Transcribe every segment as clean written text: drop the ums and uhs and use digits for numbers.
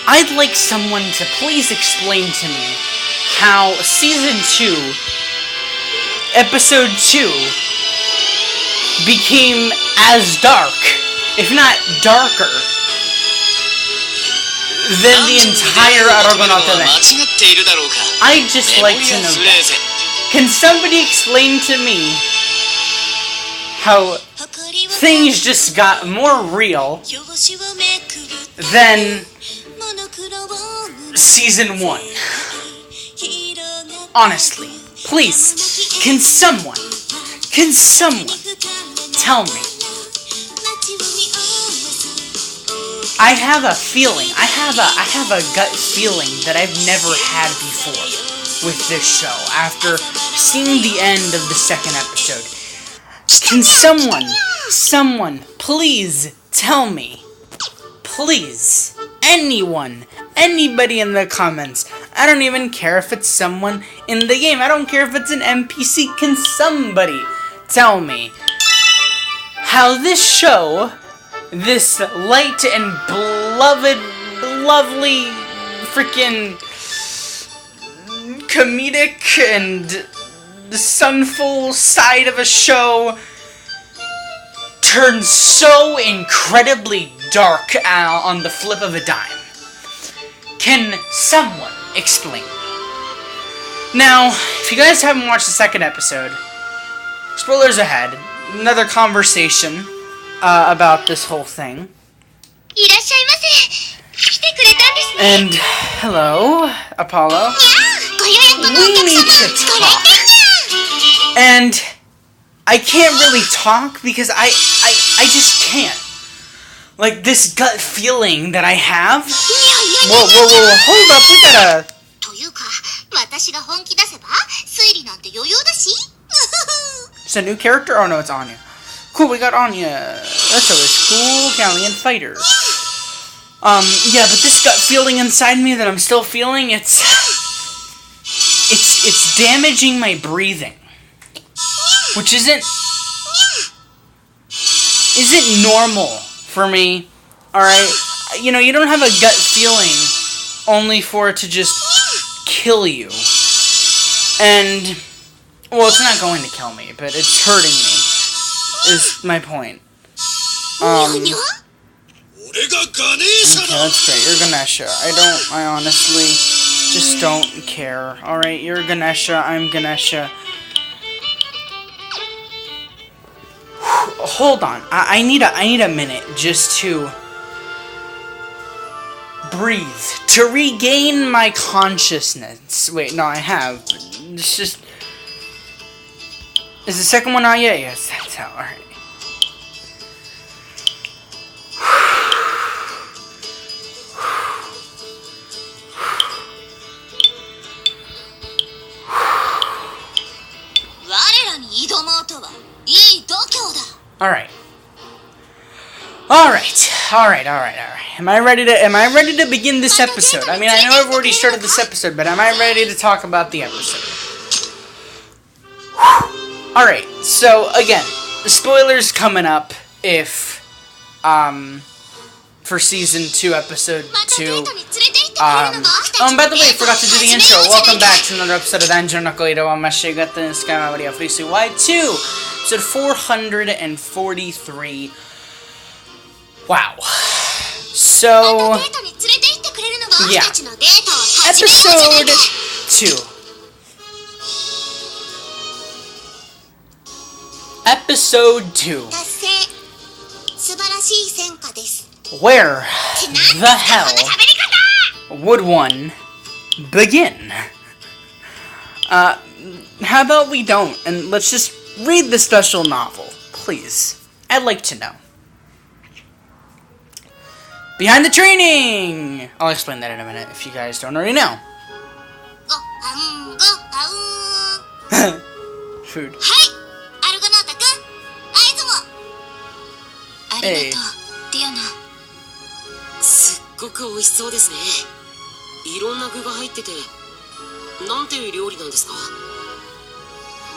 I'd like someone to please explain to me how Season 2, Episode 2, became as dark, if not darker, than the entire Argonaut event. I'd just like to know that. Can somebody explain to me how things just got more real than Season 1? Honestly, please, can someone tell me? I have a feeling, I have a gut feeling that I've never had before with this show after seeing the end of the second episode. Can someone please tell me? Please, anyone, anybody in the comments. I don't even care if it's someone in the game. I don't care if it's an NPC. Can somebody tell me how this show, this light and beloved, lovely, freaking comedic and sunful side of a show turns so incredibly dark on the flip of a dime? Can someone explain? Now, if you guys haven't watched the second episode, spoilers ahead, another conversation about this whole thing. And hello, Apollo. We need to talk. And I can't really talk because I just can't. Like, this gut feeling that I have. Whoa, hold up, we gotta... It's a new character? Oh no, it's Anya. Cool, we got Anya. That's always cool. Galleon fighter. Yeah, but this gut feeling inside me that I'm still feeling, it's damaging my breathing. Which isn't normal for me. Alright? You know, you don't have a gut feeling only for it to just kill you. And, well, it's not going to kill me, but it's hurting me, is my point. Okay, that's great. You're Ganesha. I honestly just don't care. Alright, you're Ganesha, I'm Ganesha. Hold on. I need a minute just to breathe, to regain my consciousness. Wait, no, I have. It's just... Is the second one out yet? Yes, that's how. Alright. Alright. Am I ready to begin this episode? I mean, I know I've already started this episode, but am I ready to talk about the episode? Alright, so again, the spoilers coming up if for season 2, episode 2. And by the way, I forgot to do the intro. Welcome back to another episode of Dungeon no Koido wa Mashigatta in Sky Memoria Freese Y2, episode 443. Wow. So, yeah. Episode 2. Episode 2. Where the hell would one begin? How about we don't, and let's just read the special novel, please. I'd like to know. Behind the training! I'll explain that in a minute if you guys don't already know. Food. Hey. すっごく美味しそうですね。いろんな具が入ってて、なんていう料理なんですか？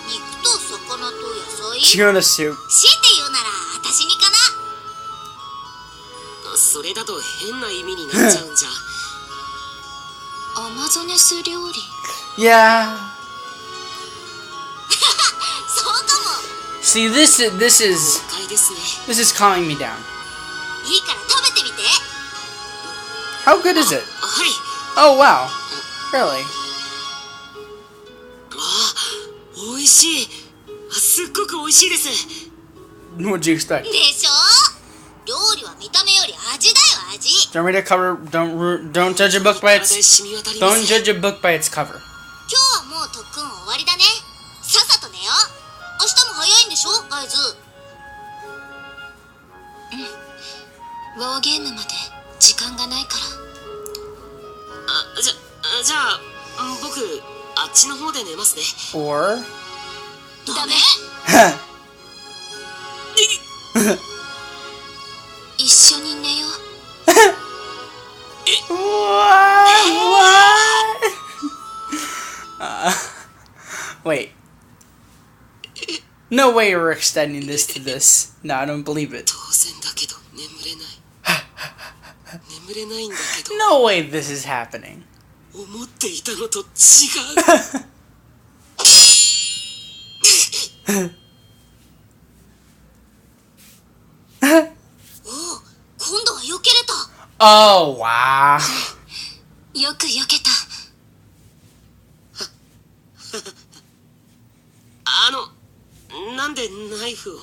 肉と魚と野菜。Tuna soup. 強いて言うなら私にかな。それだと変な意味になっちゃうんじゃ。アマゾネス料理 Yeah. そうかも See, this is 豪快ですね this is calming me down. いいから食べてみて How good is it? はい Oh wow. Really? 美味しいすっごく美味しいです What'd you expect? でしょ料理は見た目より味だよ味 Don't read a cover. Don't judge a book by 体 its. 染み渡りま Don't す judge a book by its cover. 今日はもう特訓終わりだねさっさと寝よう明日も早いんでしょ合図ウォーゲームまで時間がないからじゃあ僕あっちの方で寝ますね Or. ダメ一緒に寝よう What? Wait. No way we're extending this to this. No, I don't believe it. 当然だけど眠れない眠れないんだけど No way this is happening. 思っていたのと違うおお今度は避けれた Oh, wow. よく避けたなんでナイフを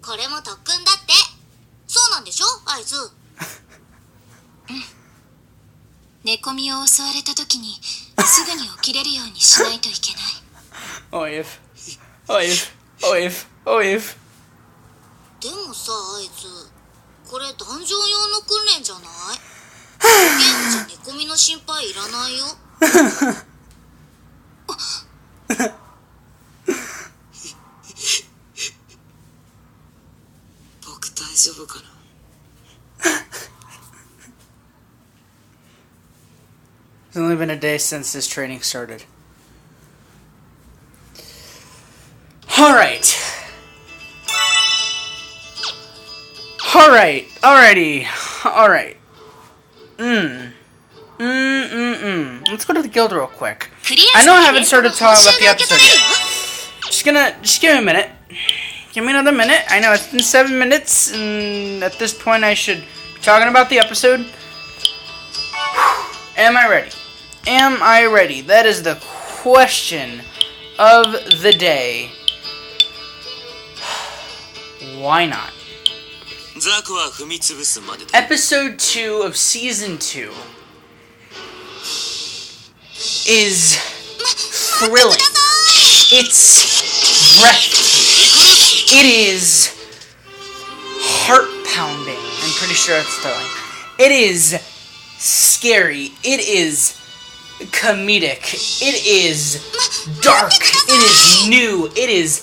これも特訓だってそうなんでしょ合図寝込みを襲われた時にすぐに起きれるようにしないといけない Oh, if. Oh, if. Oh, if. Oh, if. でもさ合図これダンジョン用の訓練じゃないゲームじゃ寝込みの心配いらないよ僕大丈夫かな It's only been a day since this training started. Alright. Alright. Alrighty. Alright. Let's go to the guild real quick. I know I haven't started talking about the episode yet. Just give me a minute. Give me another minute. I know it's been 7 minutes, and at this point I should be talking about the episode. Am I ready? Am I ready? That is the question of the day. Why not? Episode 2 of Season 2 is thrilling. It's breathtaking. It is heart-pounding. I'm pretty sure it's thrilling. It is scary. It is comedic. It is dark. It is new. It is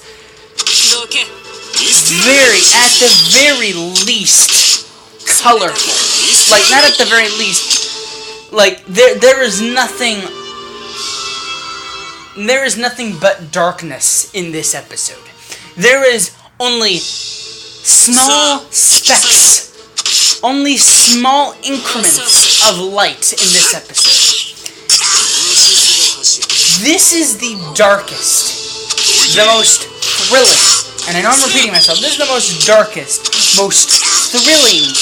at the very least, colorful. Like, not at the very least, like, there is nothing but darkness in this episode. There is only small specks, only small increments of light in this episode. This is the darkest, the most thrilling, and I know I'm repeating myself, this is the most darkest, most thrilling,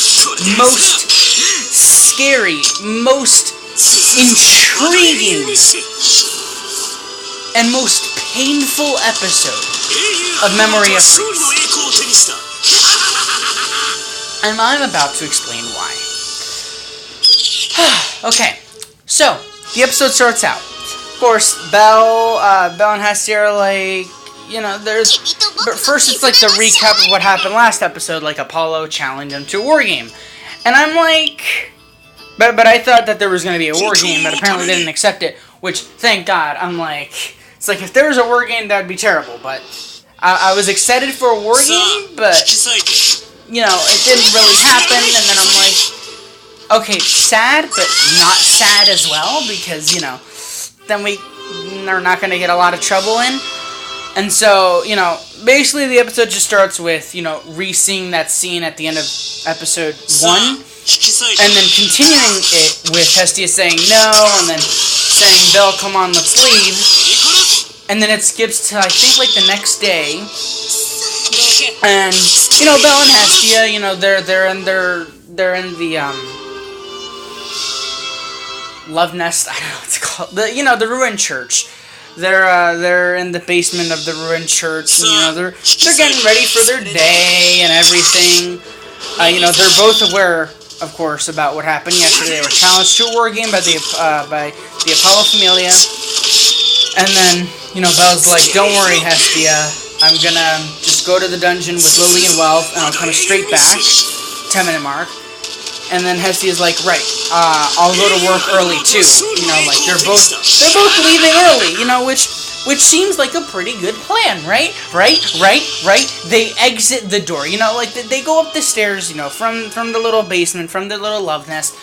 most scary, most intriguing, and most painful episode of Memoria Freese. And I'm about to explain why. Okay, so, the episode starts out. Of course, Belle and Hestia are like, you know, but first it's like the recap of what happened last episode, like Apollo challenged them to a war game. And I'm like, but I thought that there was going to be a war game, but apparently they didn't accept it, which, thank God, I'm like, it's like, if there was a war game, that would be terrible, but I was excited for a war game, but, you know, it didn't really happen, and then I'm like, okay, sad, but not sad as well, because, you know, then we are not going to get a lot of trouble in. And so, you know, basically the episode just starts with, you know, re-seeing that scene at the end of episode 1, And then continuing it with Hestia saying no, and then saying, Belle, come on, let's leave. And then it skips to, I think, like, the next day. And, you know, Belle and Hestia, you know, they're in the, Love Nest, I don't know what it's called. The ruined church. They're in the basement of the ruined church, and, you know, they're getting ready for their day and everything. You know, they're both aware, of course, about what happened yesterday. They were challenged to a war game by the Apollo Familia. And then, you know, Belle's like, don't worry, Hestia. I'm gonna just go to the dungeon with Lily and Wealth, and I'll come straight back. 10-minute mark. And then Hestia's like, right, I'll go to work early too. You know, like, they're both leaving early, you know, which seems like a pretty good plan, right? Right? They exit the door, you know, like, they go up the stairs, you know, from the little basement, from the little love nest.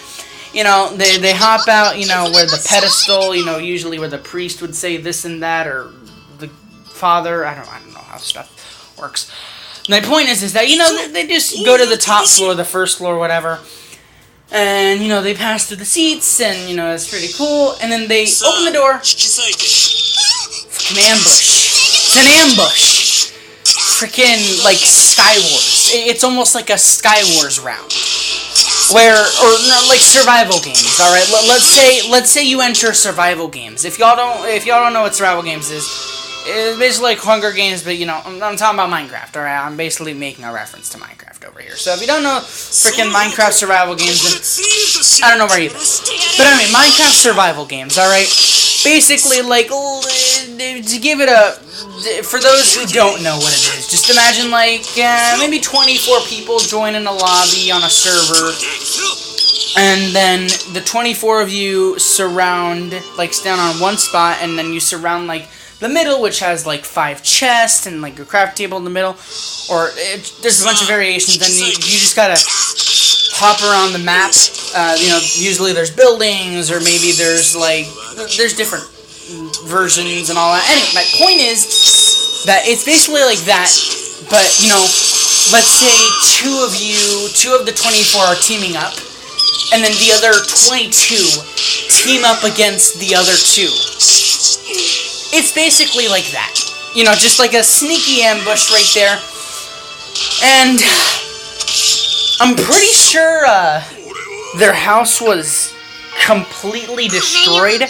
You know, they hop out, you know, where the pedestal, you know, usually where the priest would say this and that, or the father, I don't know how stuff works. My point is that, you know, they just go to the top floor, the first floor, whatever. And, you know, they pass through the seats, and, you know, it's pretty cool. And then they open the door. It's an ambush. It's an ambush. Freaking, like, Sky Wars. It's almost like a Sky Wars round. Like survival games, alright? Let's say you enter survival games. If y'all don't know what survival games is, it's basically like Hunger Games, but, you know, I'm talking about Minecraft, alright? I'm basically making a reference to Minecraft over here. So if you don't know freaking Minecraft survival games, then I don't know where either. But anyway, Minecraft survival games, alright? Basically, like, to give it for those who don't know what it is, just imagine, like, maybe 24 people join in a lobby on a server, and then the 24 of you surround, like, stand on one spot, and then you surround, like, the middle, which has, like, 5 chests and, like, a craft table in the middle, or there's a bunch of variations, and you just gotta hop around the map. You know, usually there's buildings, or maybe there's, like, there's different versions and all that. Anyway, my point is that it's basically like that, but, you know, let's say two of the 24 are teaming up, and then the other 22 team up against the other 2. It's basically like that. You know, just like a sneaky ambush right there. And I'm pretty sure their house was completely destroyed.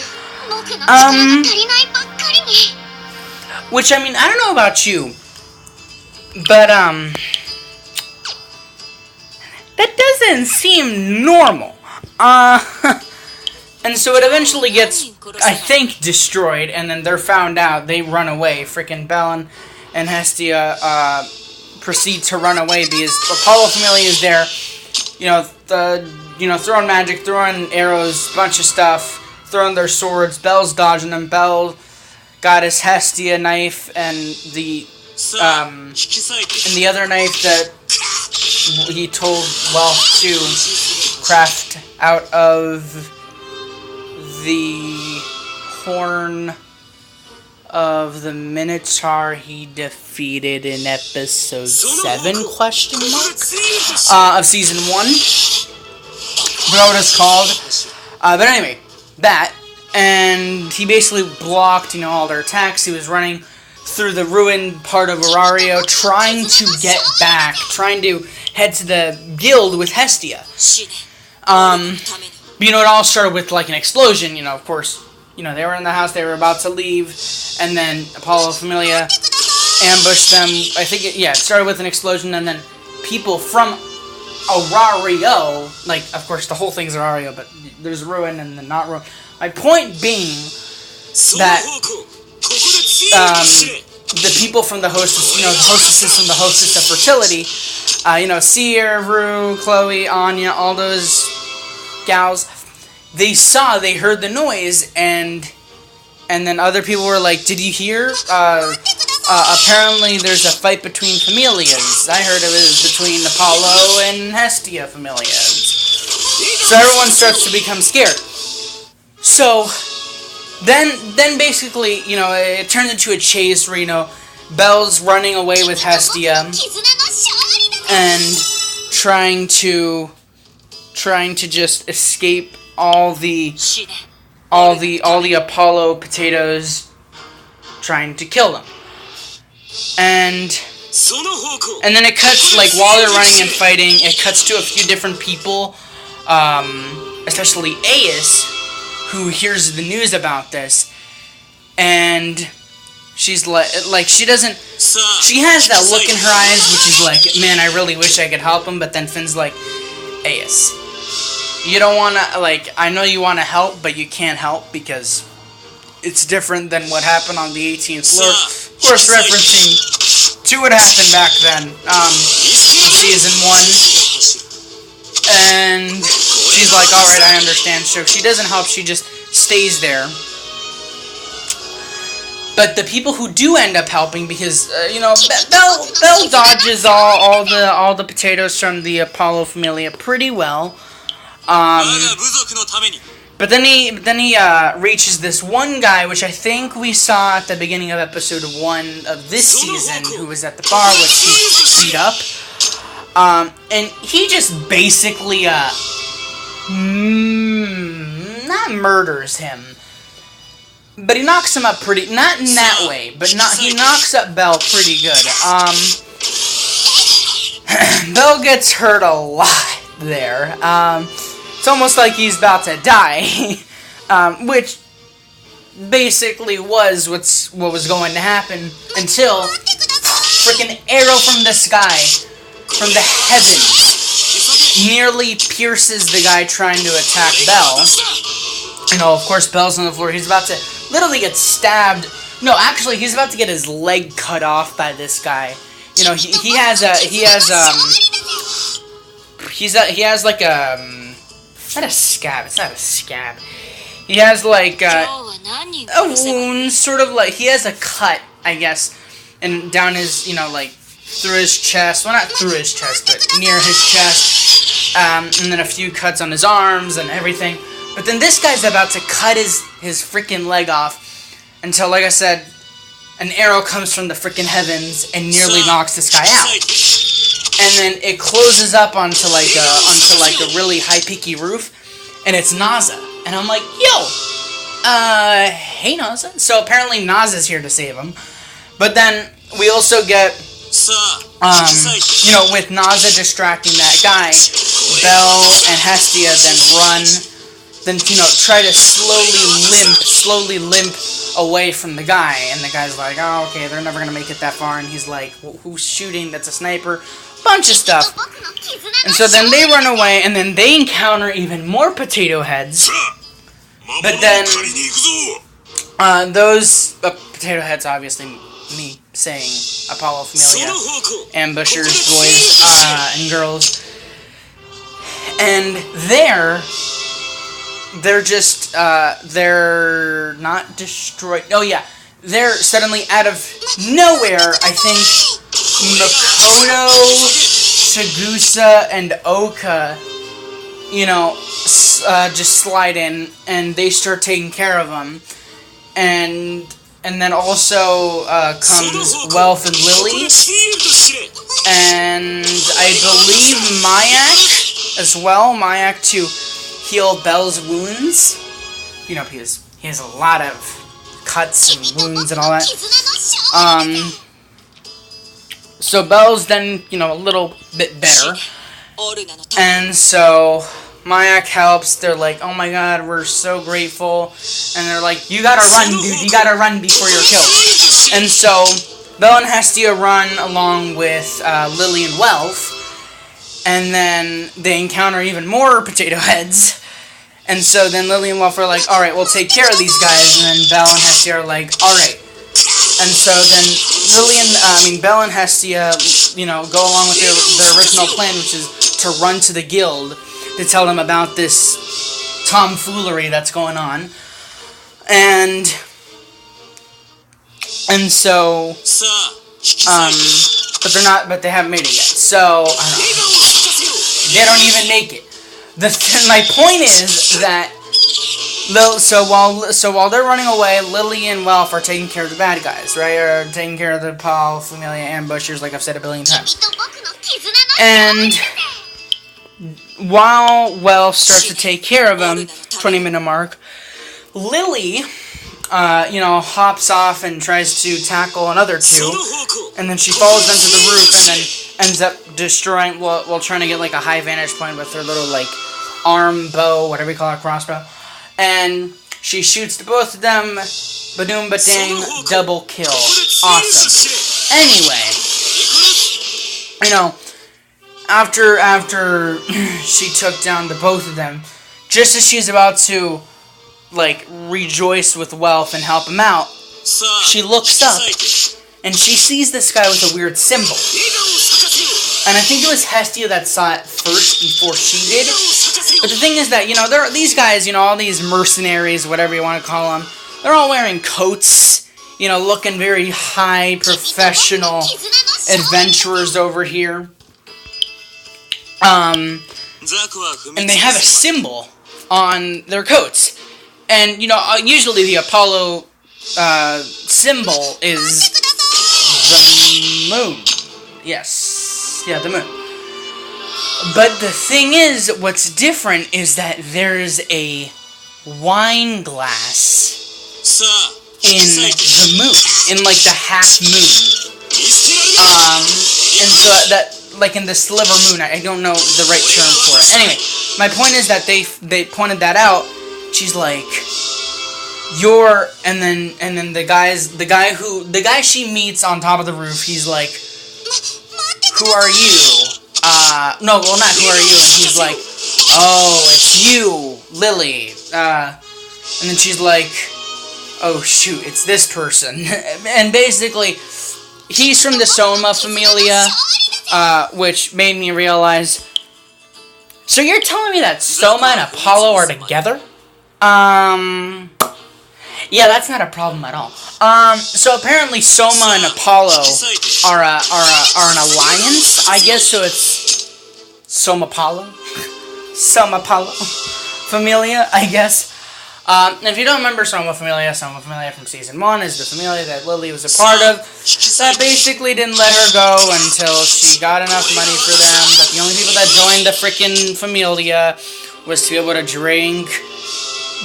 Which, I mean, I don't know about you, but that doesn't seem normal. And so it eventually gets, I think, destroyed, and then they're found out. They run away. Freaking Belle and Hestia proceed to run away because Apollo Familia is there. Throwing magic, throwing arrows, bunch of stuff, throwing their swords. Belle's dodging them. Belle got his Hestia knife and the other knife that he told Wealth to craft out of the horn of the Minotaur he defeated in episode 7, question mark, of season 1. I forgot what it's called. But anyway, that. And he basically blocked, you know, all their attacks. He was running through the ruined part of Arario, trying to get back, trying to head to the guild with Hestia. You know, it all started with, like, an explosion, you know, of course. You know, they were in the house, they were about to leave, and then Apollo Familia ambushed them. I think, it started with an explosion, and then people from Arario, like, of course, the whole thing's Arario, but there's ruin and then not ruin. My point being that the people from the hostess, you know, the hostesses from the Hostess of Fertility, Seer, Rue, Chloe, Anya, all those gals, they heard the noise, and then other people were like, did you hear? Apparently there's a fight between familias. I heard it was between Apollo and Hestia familias. So everyone starts to become scared. So then basically, you know, it turned into a chase where, you know, Belle's running away with Hestia and trying to trying to just escape all the Apollo potatoes trying to kill them. And then it cuts, like, while they're running and fighting, it cuts to a few different people, especially Ace, who hears the news about this, and she's like she has that look in her eyes, which is like, man, I really wish I could help him, but then Finn's like, Ace, you don't want to, like, I know you want to help, but you can't help because it's different than what happened on the 18th floor. Of course, referencing to what happened back then, season 1. And she's like, alright, I understand. So she doesn't help, she just stays there. But the people who do end up helping, because, you know, Belle dodges all the potatoes from the Apollo Familia pretty well. But then he reaches this one guy, which I think we saw at the beginning of episode 1 of this season, who was at the bar with beat up. And he just basically, not murders him, but he knocks him up pretty, not in that way, but he knocks up Belle pretty good. Belle gets hurt a lot there. It's almost like he's about to die, which basically was what was going to happen until freaking arrow from the sky, from the heavens, nearly pierces the guy trying to attack Belle. You know, of course, Belle's on the floor. He's about to literally get stabbed. No, actually, he's about to get his leg cut off by this guy. You know, he has like a. Not a scab. It's not a scab. He has like a wound, sort of like he has a cut, I guess, and down his, you know, like through his chest. Well, not through his chest, but near his chest. And then a few cuts on his arms and everything. But then this guy's about to cut his freaking leg off until, like I said, an arrow comes from the freaking heavens and nearly knocks this guy out. And then it closes up onto like a really high peaky roof, and it's Naza. And I'm like, yo, hey Naza. So apparently Naza's here to save him. But then we also get, you know, with Naza distracting that guy, Belle and Hestia then you know, try to slowly limp away from the guy. And the guy's like, oh, okay, they're never gonna make it that far. And he's like, well, who's shooting? That's a sniper. Bunch of stuff. And so then they run away, and then they encounter even more potato heads. But then those potato heads, obviously me saying Apollo Familia, ambushers, boys and girls, and they're just they're not destroyed. Oh yeah, they're suddenly out of nowhere. I think Makoto, Chigusa, and Oka, you know, just slide in, and they start taking care of them. And then also comes Welf and Lily, and I believe Mayak as well. Mayak to heal Belle's wounds. You know, because he has a lot of cuts and wounds and all that. So Belle's then, you know, a little bit better. And so Mayak helps. They're like, oh my god, we're so grateful. And they're like, you gotta run, dude. You gotta run before you're killed. And so Belle and Hestia run along with Lily and Welf. And then they encounter even more potato heads. And so then Lily and Welf are like, alright, we'll take care of these guys. And then Belle and Hestia are like, alright. And so then Belle and Hestia, you know, go along with their original plan, which is to run to the guild to tell them about this tomfoolery that's going on. And so, but they haven't made it yet. So, I don't know. They don't even make it. My point is that, so while they're running away, Lily and Welf are taking care of the bad guys, right? Or taking care of the Apollo Familia ambushers, like I've said a billion times. And while Welf starts to take care of him, 20-minute mark, Lily, hops off and tries to tackle another two, and then she falls into the roof and then ends up destroying, while trying to get, like, a high vantage point with her little, like, arm bow, whatever you call it, crossbow, and she shoots to both of them, badoom badang, double kill. Awesome. Anyway, after she took down the both of them, just as she's about to, like, rejoice with Welf and help him out, she looks up, and she sees this guy with a weird symbol. And I think it was Hestia that saw it first before she did. But the thing is that, there are these guys, all these mercenaries, whatever you want to call them, they're all wearing coats, looking very high professional adventurers over here. And they have a symbol on their coats. And, usually the Apollo symbol is the moon. Yes. Yeah, the moon. But the thing is, what's different is that there's a wine glass in the moon. In, like, the half moon. And so that, like, in the sliver moon, I don't know the right term for it. Anyway, my point is that they pointed that out. She's like, and then the guy she meets on top of the roof, he's like, who are you? Not who are you? And he's like, oh, it's you, Lily. And then she's like, oh shoot, it's this person. And basically, he's from the Soma familia, which made me realize, so you're telling me that Soma and Apollo are together? Yeah, that's not a problem at all. So apparently Soma and Apollo are an alliance, I guess, so it's Soma-Apollo? Soma-Apollo Familia, I guess. And if you don't remember Soma Familia from Season 1 is the Familia that Lily was a part of, that basically didn't let her go until she got enough money for them, but the only people that joined the frickin' Familia was to be able to drink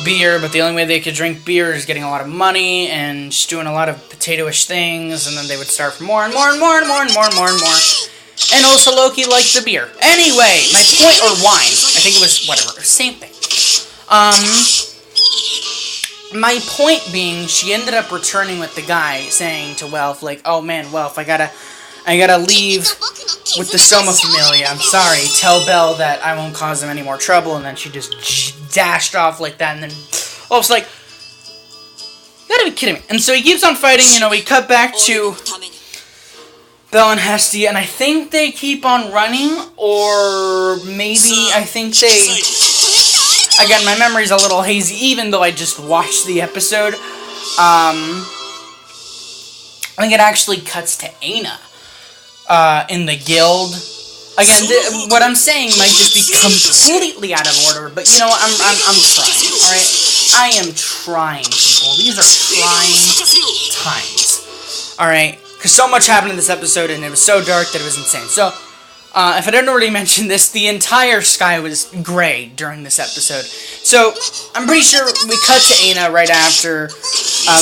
beer, but the only way they could drink beer is getting a lot of money and just doing a lot of potato-ish things, and then they would start for more and more and more and more and more and more and more. And also Loki liked the beer. Anyway, my point, or wine. I think it was, whatever, same thing. My point being, she ended up returning with the guy, saying to Welf, like, oh man, Welf, I gotta leave with the Soma Familia. I'm sorry. Tell Belle that I won't cause them any more trouble. And then she just dashed off like that. And then Wolf's like, you gotta be kidding me. And so he keeps on fighting. We cut back to Belle and Hestia. And I think they keep on running. Or maybe I think they... Again, my memory's a little hazy, even though I just watched the episode. I think it actually cuts to Aina. In the guild. Again, what I'm saying might just be completely out of order, but I'm trying, alright? I am trying, people. These are trying times. Alright? Because so much happened in this episode, and it was so dark that it was insane. So, if I didn't already mention this, the entire sky was gray during this episode. So, I'm pretty sure we cut to Aina right after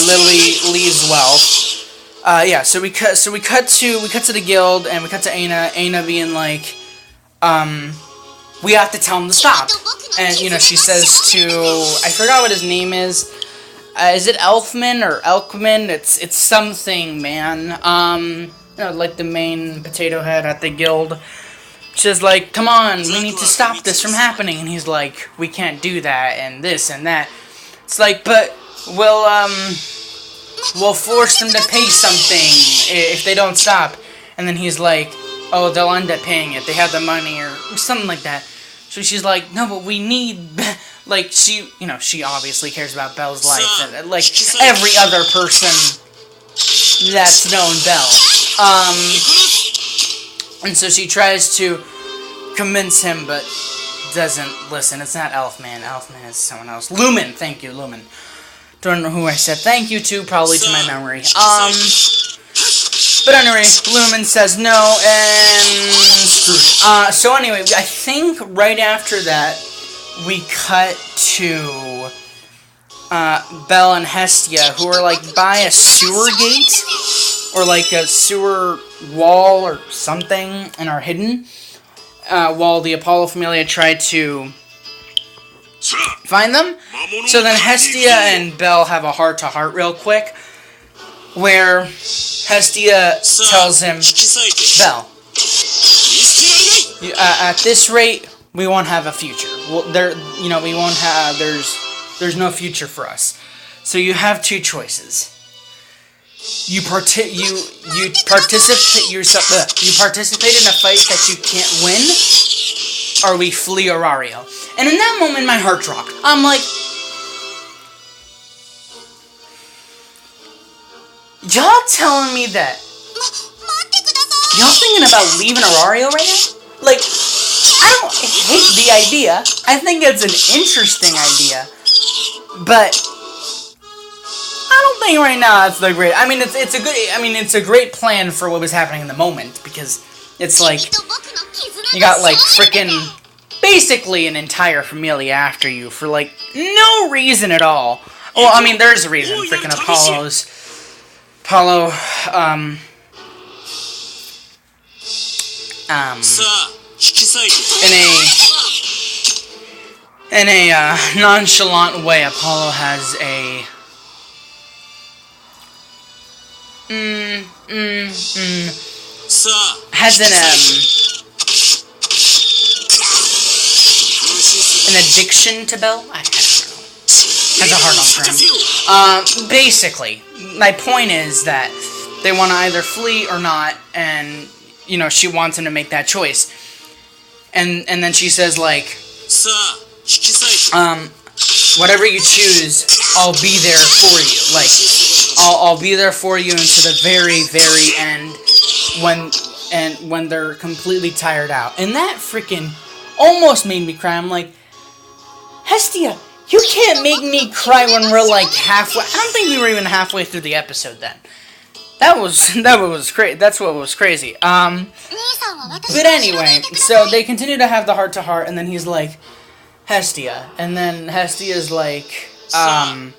Lily leaves Welf. Yeah, so we cut to the guild, and we cut to Aina being like, we have to tell him to stop. And, she says to, I forgot what his name is it Elfman or Elkman? It's something, man. Like the main potato head at the guild. She's like, come on, we need to stop this from happening. And he's like, we can't do that, and this and that. It's like, but we'll force them to pay something if they don't stop. And then he's like, oh, they'll end up paying it. They have the money or something like that. So she's like, no, but we need... Like, she obviously cares about Belle's life. And, like, every other person that's known Belle. And so she tries to convince him, but doesn't listen. It's not Elfman. Elfman is someone else. Lumen. Thank you, Lumen. Don't know who I said thank you to, probably to my memory. But But anyway, Lumen says no, and screwed. So anyway, I think right after that, we cut to Belle and Hestia, who are like by a sewer gate, or like a sewer wall or something, and are hidden, while the Apollo Familia tried to find them. So then Hestia and Belle have a heart-to-heart real quick, where Hestia tells him, Belle, at this rate, we won't have a future. Well, we won't have. There's no future for us. So you have two choices. You participate in a fight that you can't win, or we flee Orario. And in that moment, my heart dropped. I'm like, y'all telling me that y'all thinking about leaving Orario right now? Like, I don't hate the idea. I think it's an interesting idea, but I don't think right now it's the great. I mean, it's a great plan for what was happening in the moment, because it's like you got like freaking basically an entire familia after you for like no reason at all. Well, I mean, there's a reason. Freaking Apollo, in a nonchalant way, Apollo has a an addiction to Belle. I don't know. Has a hard on for him. Basically, my point is that they want to either flee or not, and she wants him to make that choice. And then she says like, whatever you choose, I'll be there for you. Like, I'll be there for you until the very, very end, when they're completely tired out. And that freaking almost made me cry. I'm like, Hestia, you can't make me cry when we're like halfway. I don't think we were even halfway through the episode then. That was crazy. That's what was crazy. But anyway, so they continue to have the heart-to-heart, and then he's like, Hestia, and then Hestia's like, I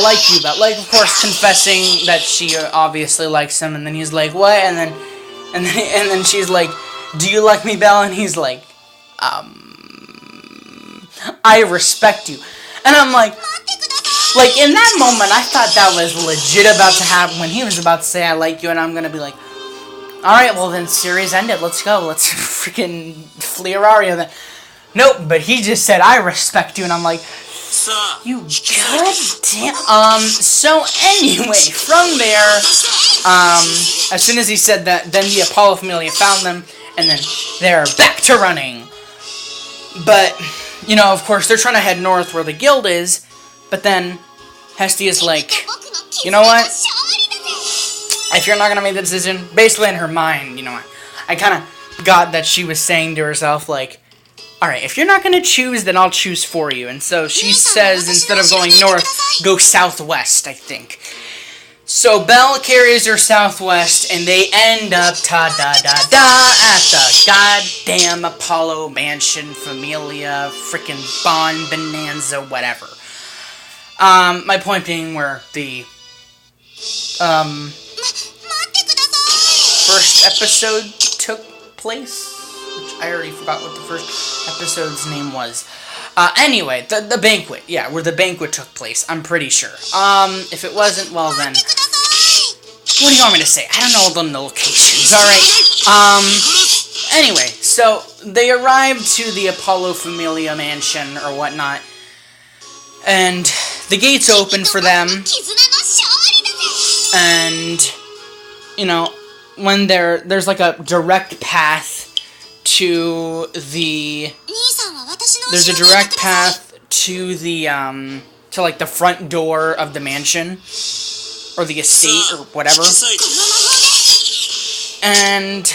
like you, but like, of course, confessing that she obviously likes him, and then he's like, what? And then she's like, do you like me, Belle? And he's like, I respect you. And I'm like, in that moment, I thought that was legit about to happen, when he was about to say, I like you, and I'm gonna be like, alright, well then, series ended, let's go, let's freaking flee Orario then. Nope, but he just said, I respect you, and I'm like, you goddamn. So anyway, from there, as soon as he said that, then the Apollo Familia found them, and then they're back to running. But, of course, they're trying to head north where the guild is, but then Hestia's like, you know what? If you're not gonna make the decision, basically in her mind, I kind of got that she was saying to herself, like, alright, if you're not gonna choose, then I'll choose for you. And so she says, instead of going north, go southwest, I think. So Belle carries her southwest, and they end up at the goddamn Apollo Mansion, Familia, frickin' Bond, Bonanza, whatever. My point being where the first episode took place, which I already forgot what the first episode's name was. Anyway, the banquet, yeah, where the banquet took place, I'm pretty sure. If it wasn't, well then, what do you want me to say? I don't know the locations, alright? Anyway, so they arrived to the Apollo Familia Mansion or whatnot, and the gates open for them, and, when there's like a direct path to the, to like the front door of the mansion, or the estate, or whatever, and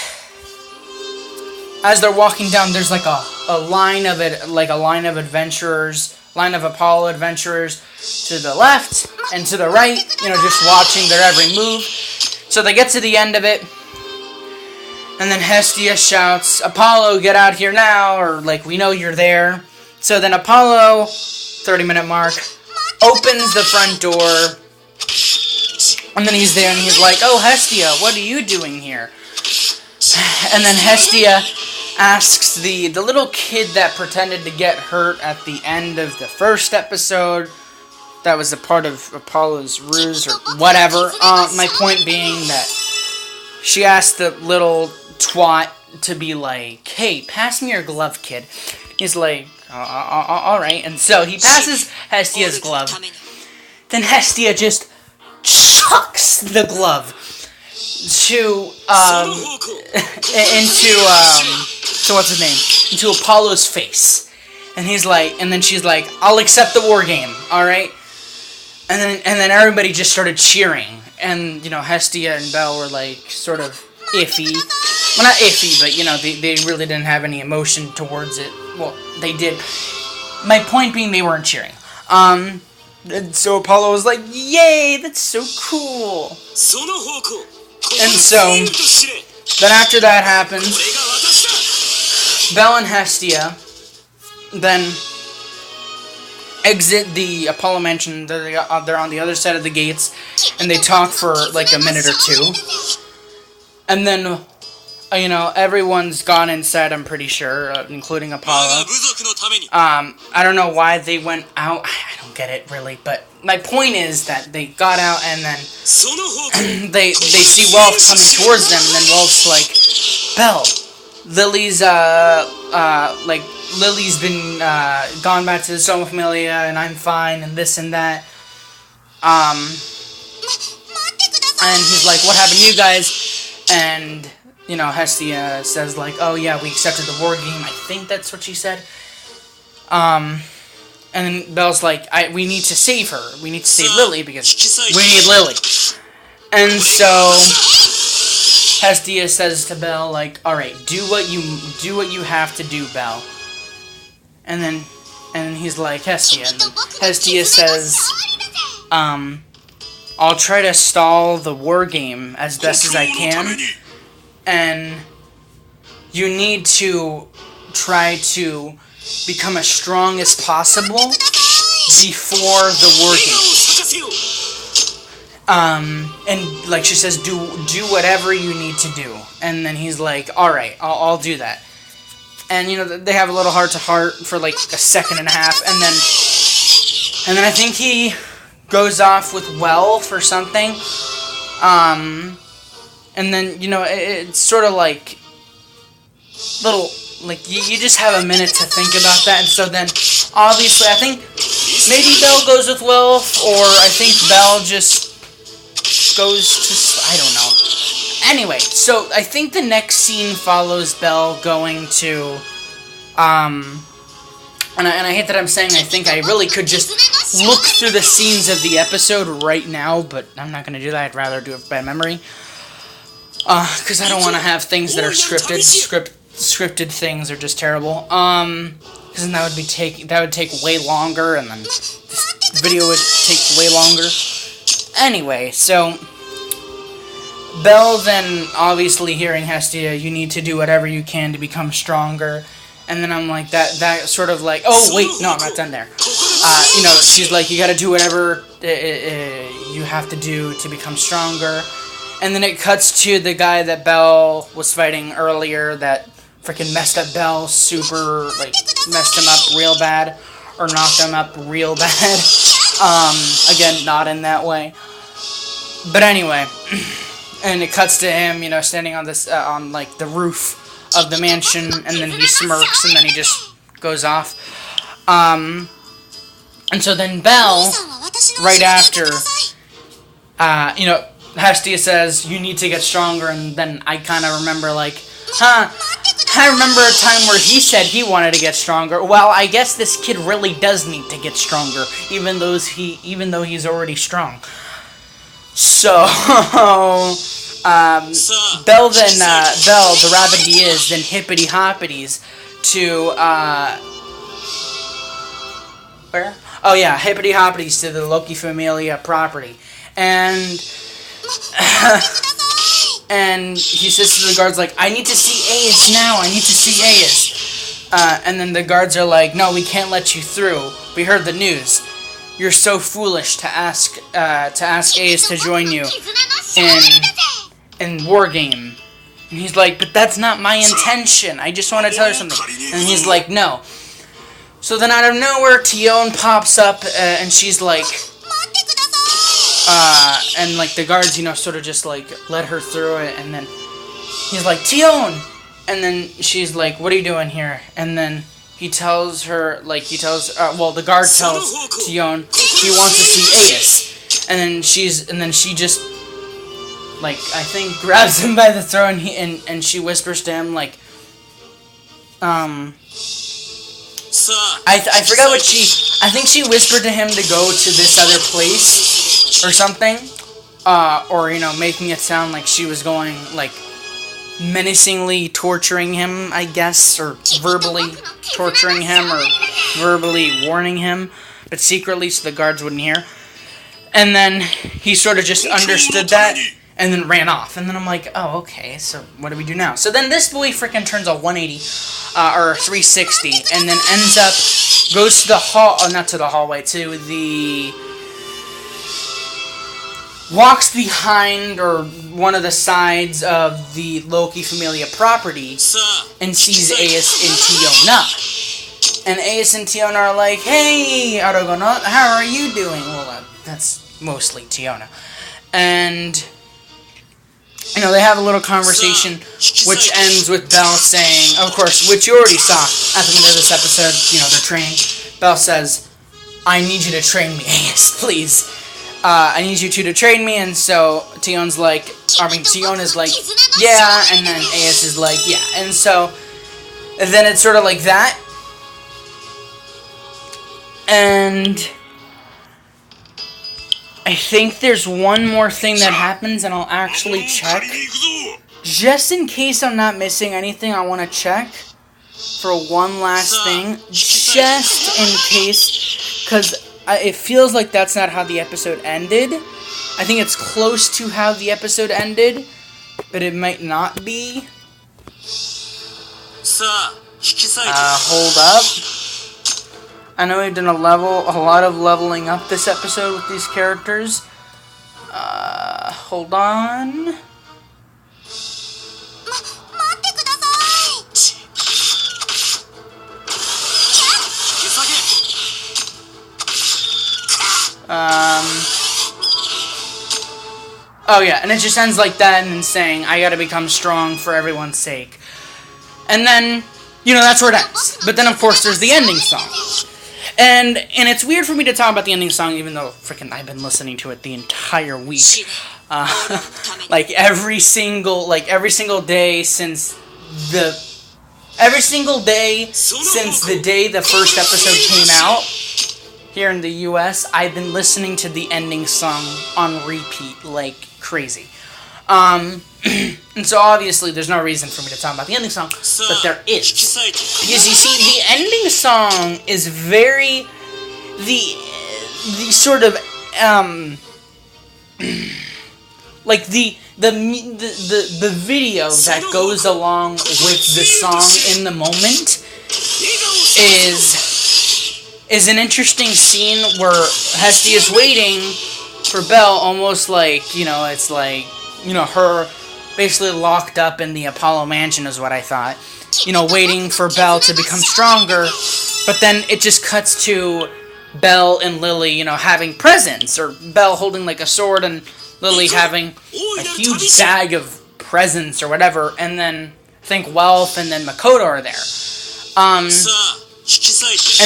as they're walking down, there's like a line of adventurers, line of Apollo adventurers to the left and to the right, just watching their every move. So they get to the end of it, and then Hestia shouts, "Apollo, get out here now," or like, "We know you're there." So then Apollo, 30-minute mark, opens the front door, and then he's there, and he's like, "Oh, Hestia, what are you doing here?" And then Hestia asks the little kid that pretended to get hurt at the end of the first episode, that was a part of Apollo's ruse or whatever. My point being that she asked the little twat to be like, "Hey, pass me your glove, kid." He's like, "Alright." And so he passes Hestia's glove. Then Hestia just chucks the glove to into Apollo's face. And he's like, and then she's like, "I'll accept the war game, alright?" And then everybody just started cheering. And, Hestia and Belle were like sort of iffy. Well, not iffy, but they really didn't have any emotion towards it. Well, they did. My point being, they weren't cheering. And so Apollo was like, "Yay, that's so cool." And so then after that happens, Belle and Hestia then exit the Apollo mansion. They're on the other side of the gates, and they talk for like a minute or two. And then, everyone's gone inside, I'm pretty sure, including Apollo. I don't know why they went out. I don't get it, really. But my point is that they got out, and then they see Welf coming towards them, and then Welf's like, "Belle, Lily's been gone back to the Soma Familia, and I'm fine, and this and that." And he's like, "What happened to you guys?" And, Hestia says, like, "Oh, yeah, we accepted the war game." I think that's what she said. And then Belle's like, we need to save her. We need to save Lily, because we need Lily. And so Hestia says to Belle, like, "Alright, do what you have to do, Belle." And then he's like, "Hestia." And then Hestia says, "I'll try to stall the war game as best as I can, and you need to try to become as strong as possible before the war game." And like she says, do whatever you need to do. And then he's like, "Alright, I'll do that." And they have a little heart-to-heart for like a second and a half, and then I think he goes off with Welf or something. And then, it's sort of like little, like, you just have a minute to think about that. And so then, obviously, I think maybe Belle goes with Welf, or I think Belle just goes to, I don't know. Anyway, so I think the next scene follows Belle going to, and I hate that I'm saying I think I really could just look through the scenes of the episode right now, but I'm not going to do that. I'd rather do it by memory. Because I don't want to have things that are scripted. Scripted things are just terrible. Because then that would take way longer, and then this video would take way longer. Anyway, so Belle then, obviously hearing Hestia, "You need to do whatever you can to become stronger." And then I'm like, that sort of like, oh, wait, no, I'm not done there. She's like, "You gotta do whatever you have to do to become stronger." And then it cuts to the guy that Belle was fighting earlier that freaking messed up Belle super, like, messed him up real bad. Or knocked him up real bad. Again, not in that way. But anyway, and it cuts to him, standing on this, on, like, the roof of the mansion, and then he smirks, and then he just goes off. And so then Belle, right after, Hestia says, "You need to get stronger," and then I kind of remember, like, I remember a time where he said he wanted to get stronger. Well, I guess this kid really does need to get stronger, even though he's already strong. So, Belle, the rabbit he is, then hippity-hoppities to, where? Oh yeah, hippity-hoppities to the Loki Familia property. And And he says to the guards, like, I need to see Ace now. I need to see Ace. And then the guards are like, no, we can't let you through. We heard the news. You're so foolish to ask Ace to join you in War Game. And he's like, but that's not my intention. I just want to tell her something. And he's like, no. So then out of nowhere, Tion pops up, and she's like, and like the guards, you know, sort of just like let her through it, and then he's like, Tion! And then she's like, what are you doing here? And then he tells her, like, the guard tells Tion he wants to see Ace. And then she just, like, I think grabs him by the throat, and she whispers to him, like, I forgot what I think she whispered to him to go to this other place, or something, or, you know, making it sound like she was going, like, menacingly torturing him, I guess, or verbally torturing him, or verbally warning him, but secretly so the guards wouldn't hear. And then he sort of just understood that, and then ran off. And then I'm like, oh, okay, so what do we do now? So then this boy freaking turns a 180, or 360, and then goes to the not to the hallway, to the, walks behind, or one of the sides of the Loki Familia property, and sees Ace and Tiona. And Ace and Tiona are like, hey, Aragonot, how are you doing? Well, that's mostly Tiona. And, you know, they have a little conversation, which ends with Belle saying, of course, which you already saw at the end of this episode, you know, they're training. Belle says, I need you to train me, Ace, please. I need you two to train me, and so Tiona's like, Tiona's like, yeah, and then Ace is like, yeah. And so, and then it's sort of like that. And I think there's one more thing that happens, and I'll actually check. Just in case I'm not missing anything, I want to check for one last thing. Just in case, because it feels like that's not how the episode ended. I think it's close to how the episode ended, but it might not be. Hold up. I know we've done a lot of leveling up this episode with these characters. Hold on. Oh yeah, and it just ends like that, and then saying, I gotta become strong for everyone's sake. And then, you know, that's where it ends. But then, of course, there's the ending song. And it's weird for me to talk about the ending song, even though, frickin' I've been listening to it the entire week. Like, every single day since the day the first episode came out, here in the US, I've been listening to the ending song on repeat like crazy. And so obviously there's no reason for me to talk about the ending song, but there is. Because you see, the ending song is very, the sort of, like the video that goes along with the song in the moment is an interesting scene where Hestia is waiting for Belle, almost like, you know, it's like, you know, her basically locked up in the Apollo mansion is what I thought. You know, waiting for Belle to become stronger, but then it just cuts to Belle and Lily, you know, having presents, or Belle holding like a sword and Lily having a huge bag of presents or whatever, and then I think Wealth and then Makoto are there. And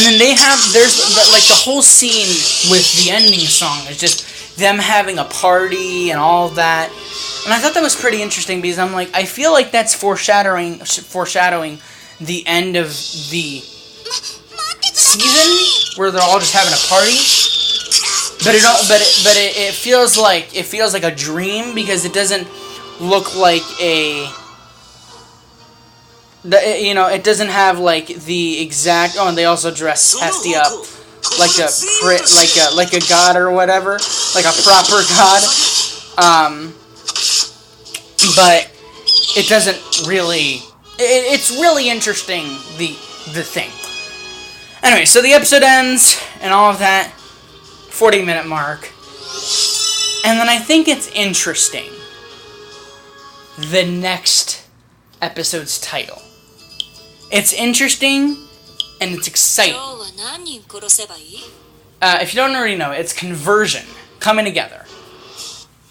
then there's like the whole scene with the ending song is just them having a party and all that. And I thought that was pretty interesting because I'm like, I feel like that's foreshadowing the end of the season where they're all just having a party. But it feels like a dream because it doesn't look like a. You know, it doesn't have like the exact. Oh, and they also dress Hestia up like a god or whatever, like a proper god. but it doesn't really... It's really interesting, the thing. Anyway, so the episode ends, and all of that, 40-minute mark. And then I think it's interesting, the next episode's title. It's interesting, and it's exciting. If you don't already know, it's conversion, coming together.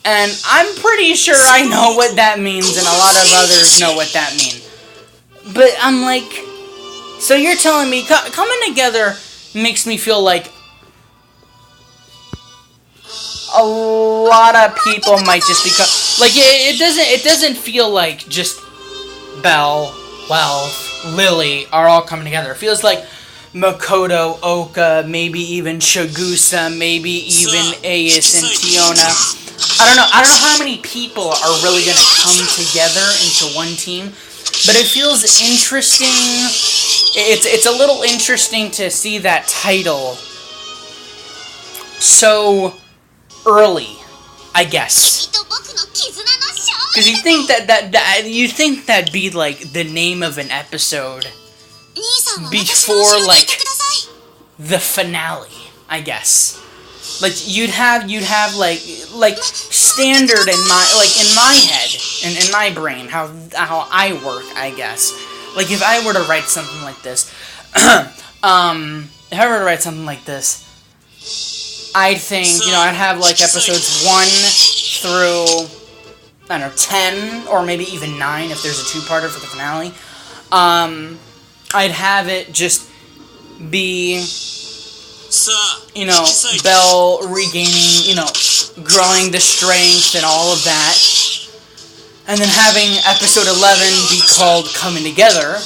And I'm pretty sure I know what that means, and a lot of others know what that means. But I'm like, so you're telling me coming together makes me feel like a lot of people might just become like it doesn't feel like just Belle, Wealth, Lily are all coming together. It feels like Makoto, Oka, maybe even Chigusa, maybe even Ace and Tiona. I don't know how many people are really gonna come together into one team. But it feels interesting. It's a little interesting to see that title so early, I guess. Because you think you think that'd be like the name of an episode before like the finale, I guess. Like you'd have like standard in my head and in my brain how I work, I guess. Like if I were to write something like this, I'd think, I'd have like episodes 1 through 10 or maybe even 9 if there's a 2-parter for the finale. I'd have it just be Belle regaining, growing the strength and all of that. And then having episode 11 be called Coming Together,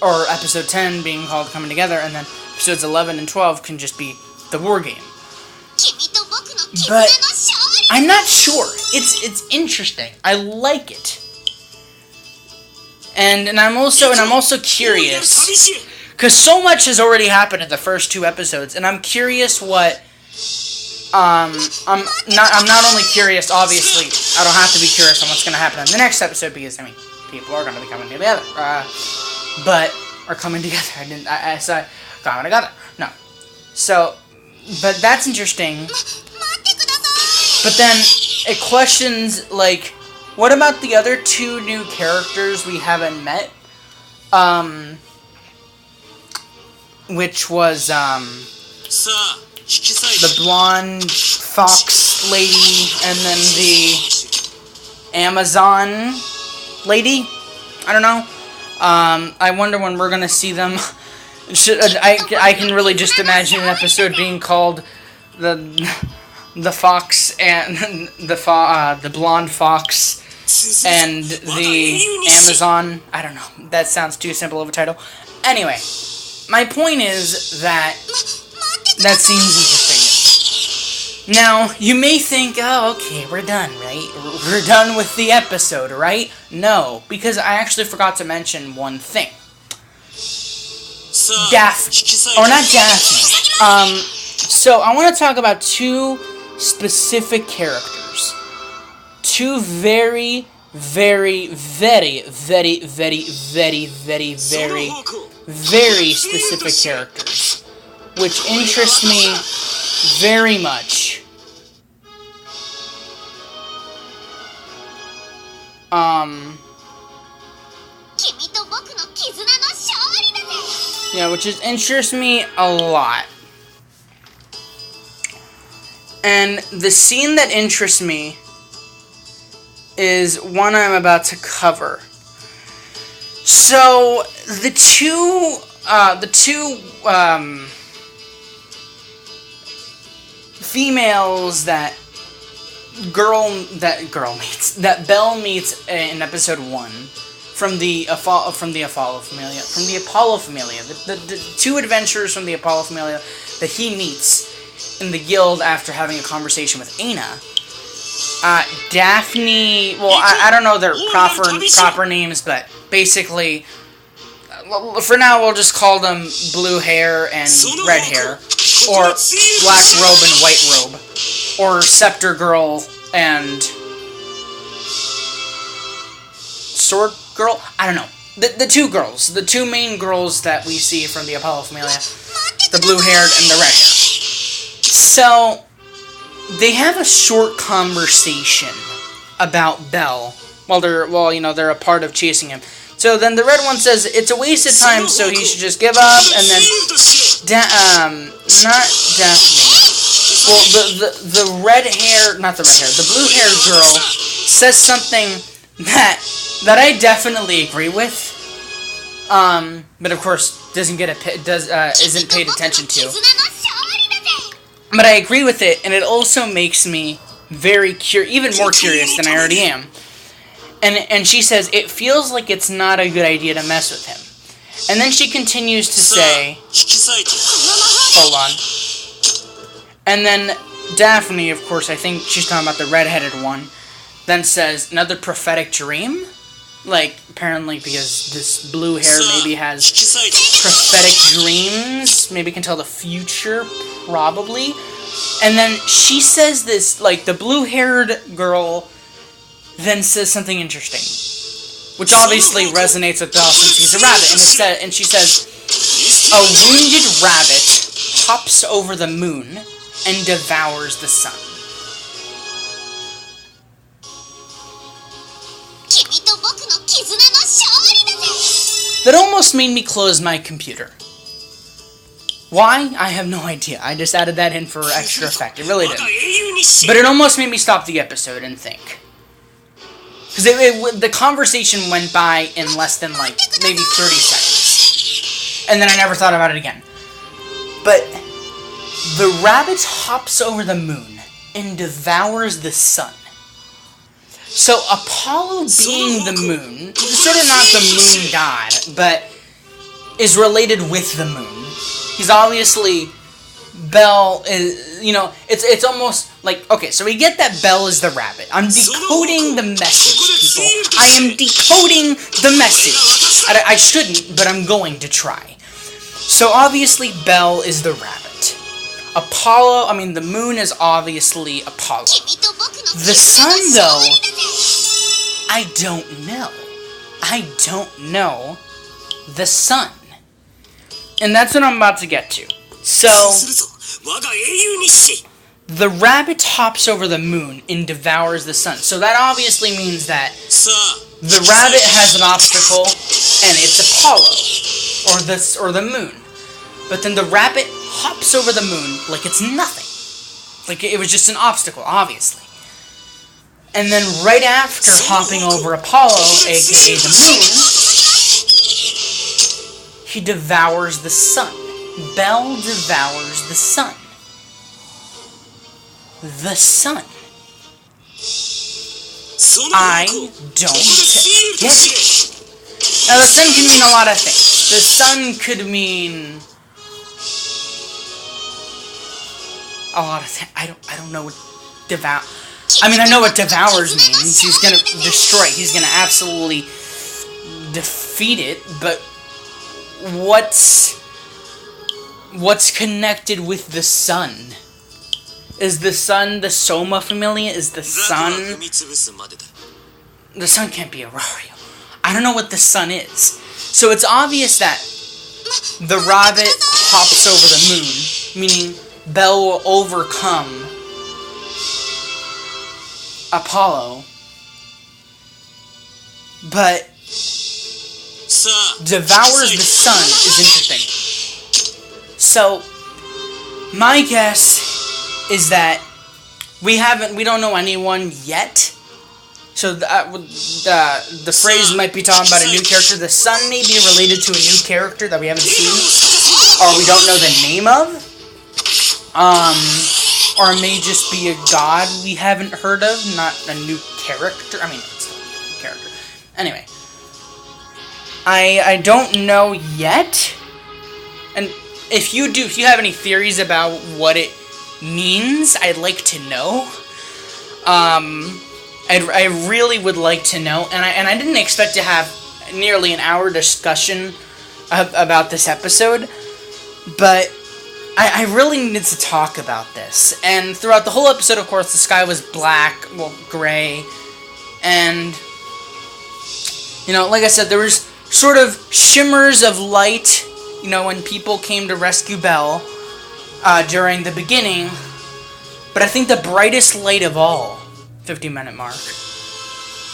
or episode 10 being called Coming Together, and then episodes 11 and 12 can just be the war game. But I'm not sure. It's interesting. I like it. And I'm also curious, because so much has already happened in the first 2 episodes, and I'm curious what... I'm not only curious, obviously, I don't have to be curious on what's going to happen in the next episode, because, people are going to be coming together. Are coming together. I said, coming together. No. So, but that's interesting. But then, it questions, like, what about the other 2 new characters we haven't met? Which was, the blonde fox lady, and then the Amazon lady? I don't know. I wonder when we're gonna see them. I can really just imagine an episode being called the fox and the blonde fox and the Amazon. I don't know. That sounds too simple of a title. Anyway, my point is that seems interesting. Now, you may think, oh, okay, we're done, right? We're done with the episode, right? No, because I actually forgot to mention one thing. Daphne. Or not Daphne. So I want to talk about 2 specific characters. 2 very, very, very, very, very, very, very, very, very specific characters, which interests me very much. Yeah, which interests me a lot. And the scene that interests me is one I'm about to cover. So, the two females that Belle meets in episode 1 from the Apollo Familia, the 2 adventurers from the Apollo Familia that he meets in the guild after having a conversation with Aina. Daphne, well, I don't know their proper names, but basically, for now we'll just call them blue hair and red hair, or black robe and white robe, or scepter girl and sword girl. I don't know. The two girls, the two main girls that we see from the Apollo Familia, the blue-haired and the red-haired. So they have a short conversation about Bell while they're a part of chasing him. So then the red one says it's a waste of time, so he should just give up. And then not Daphne. Well, the the blue-haired girl says something that I definitely agree with. But of course isn't paid attention to. But I agree with it, and it also makes me even more curious than I already am. And she says, it feels like it's not a good idea to mess with him. And then she continues to say, hold on. And then Daphne, of course, I think she's talking about the red-headed one, then says, another prophetic dream? Like, apparently because this blue hair maybe has prophetic dreams, maybe can tell the future, probably. And then she says this, like, the blue-haired girl then says something interesting, which obviously resonates with Bell since he's a rabbit, and she says, a wounded rabbit hops over the moon and devours the sun. That almost made me close my computer. Why? I have no idea. I just added that in for extra effect. It really did. But it almost made me stop the episode and think. Because the conversation went by in less than, like, maybe 30 seconds. And then I never thought about it again. But the rabbit hops over the moon and devours the sun. So Apollo being the moon, sort of not the moon god, but is related with the moon. He's obviously, Bell is, it's almost like, okay, so we get that Bell is the rabbit. I'm decoding the message, people. I am decoding the message. I shouldn't, but I'm going to try. So obviously Bell is the rabbit. The moon is obviously Apollo. The sun, though, I don't know. I don't know the sun. And that's what I'm about to get to. So, the rabbit hops over the moon and devours the sun. So that obviously means that the rabbit has an obstacle, and it's Apollo, or the moon. But then the rabbit hops over the moon like it's nothing. Like it was just an obstacle, obviously. And then right after hopping over Apollo, aka the moon, he devours the sun. Bell devours the sun. The sun. I don't get it. Now the sun can mean a lot of things. The sun could mean a lot of things. I don't know what I know what devours means. He's gonna destroy it. He's gonna absolutely defeat it, but what's connected with the sun? Is the sun the Soma Familia? Is the sun... The sun can't be Aurario. I don't know what the sun is. So it's obvious that the rabbit hops over the moon, meaning Bell will overcome Apollo, but devours the sun is interesting. So, my guess is that we don't know anyone yet. So the phrase might be talking about a new character. The sun may be related to a new character that we haven't seen, or we don't know the name of. Or it may just be a god we haven't heard of, not a new character. It's not a new character. Anyway. I don't know yet. And if you have any theories about what it means, I'd like to know. I really would like to know. And I didn't expect to have nearly an hour discussion about this episode. But I really needed to talk about this. And throughout the whole episode, of course, the sky was black, gray, and You know, like I said, there was sort of shimmers of light, you know, when people came to rescue Belle during the beginning. But I think the brightest light of all, 50-minute mark,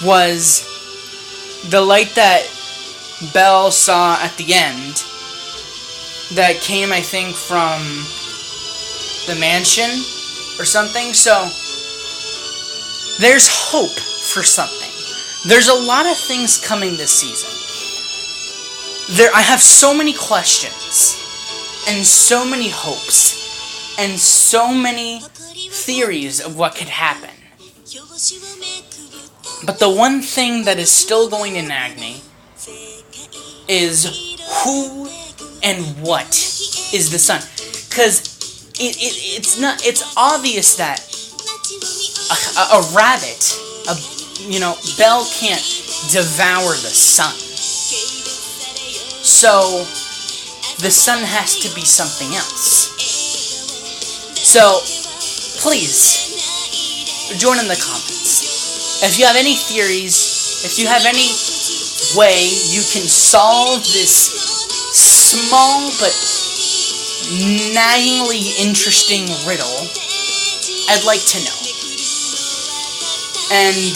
was the light that Belle saw at the end that came, I think, from the mansion or something. So there's hope for something. There's a lot of things coming this season. I have so many questions and so many hopes and so many theories of what could happen. But the one thing that is still going to nag me is who and what is the sun. Because it's obvious that a rabbit, Belle can't devour the sun. So the sun has to be something else. So please join in the comments. If you have any theories, if you have any way you can solve this small but naggingly interesting riddle, I'd like to know. And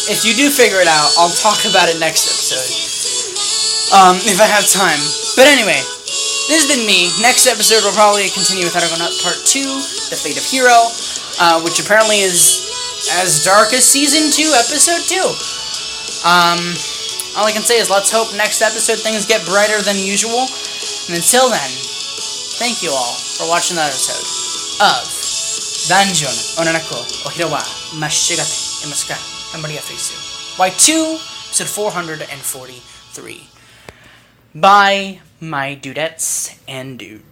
if you do figure it out, I'll talk about it next episode. If I have time. But anyway, this has been me. Next episode will probably continue with Aragonaut Part 2, The Fate of Hero, which apparently is as dark as Season 2, Episode 2. All I can say is let's hope next episode things get brighter than usual. And until then, thank you all for watching the episode of Dungeon Onanako Ohiro wa Mashigate Imasu ka Memoria Freese Y2, episode 443. Bye, my dudettes and dudes.